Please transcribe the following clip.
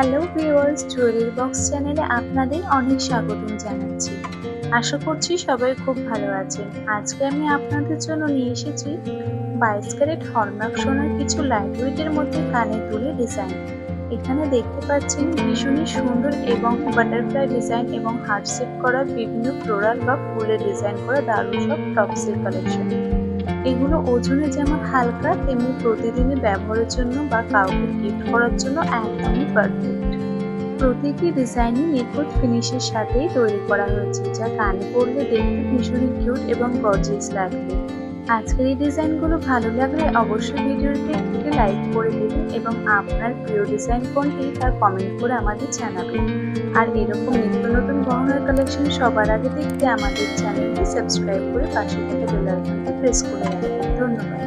Hello viewers, jewellery box চ্যানেলে আপনাদের অনেক স্বাগতম জানাচ্ছি। আশা করছি সবাই খুব ভালো আছেন। আজকে আমি আপনাদের জন্য নিয়ে এসেছি 22 ক্যারেট হলমার্ক সোনার কিছু লাইট ওয়েটের মধ্যে কানের দুলের ডিজাইন। এখানে দেখতে পাচ্ছেন ভীষণই সুন্দর এবং বাটারফ্লাই ডিজাইন এবং হার্ট শেপ করা বিভিন্ন ফ্লোরাল বা ফুলের ডিজাইন করা দারুণ সব টপসের কালেকশন। এগুলো ওজনে যেমন হালকা তেমনি প্রতিদিনের ব্যবহারের জন্য বা কাউকে গিফট করার জন্য একদমই পারফেক্ট। প্রতিটি ডিজাইনই নিখুঁত ফিনিশের সাথেই তৈরি করা হয়েছে, যা কানে পরলে দেখতে ভীষণই কিউট এবং গর্জিয়াস লাগবে। আজকের এই ডিজাইনগুলো ভালো লাগলে অবশ্যই ভিডিওটি একটি লাইক করে দেবেন এবং আপনার প্রিয় ডিজাইন কোনটি তা কমেন্ট করে আমাদের জানাবেন। আর এরকম নিত্য নতুন গহনার কালেকশন সবার আগে দেখতে আমাদের চ্যানেলটি সাবস্ক্রাইব করে পাশে থাকা বেল আইকনটি প্রেস করে রাখবেন। ধন্যবাদ।